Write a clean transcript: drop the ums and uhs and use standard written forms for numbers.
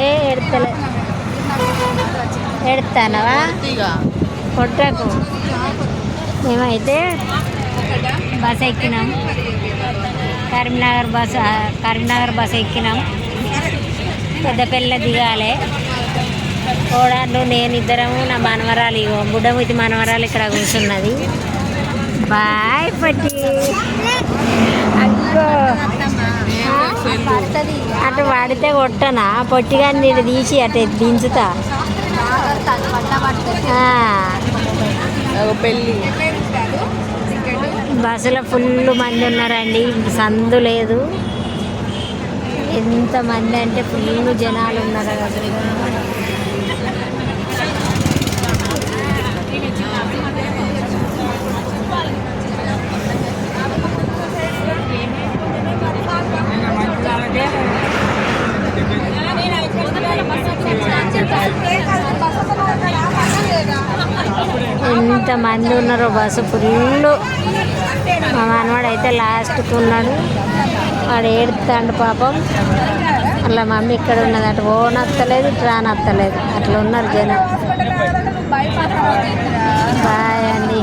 ఏ ఎడతలే ఎడతానవా కొట్టకు. మేమైతే bus ఎక్కినాం, Karimnagar bus ఎక్కినాం. పెద్దపల్లిలో దిగాలి. కోడాళ్ళు నేను ఇద్దరము, నా మనవరాలు, ఇగో బుడ్డముతి మనవరాలు ఇక్కడ కూర్చున్నది. బాయ్ పట్టి. అగ్గో అటు వాడితే కొట్టనా, పొట్టిగా నేను తీసి అటు దించుతా. బస్సులో ఫుల్ మంది ఉన్నారండి, సందు లేదు. ఎంతమంది అంటే ఫుల్ జనాలు ఉన్నారు అసలు. ఎంతమంది ఉన్నారో, బస్సు ఫుల్. మా మనవాడు అయితే లాస్ట్కి ఉన్నాడు, వాడు ఏడుతాడు పాపం. అలా మమ్మీ ఇక్కడ ఉన్నది, అటు ఓనత్తలేదు ఇటు రానత్తలేదు, అట్లా ఉన్నారు జనం. బాయ్ అండి.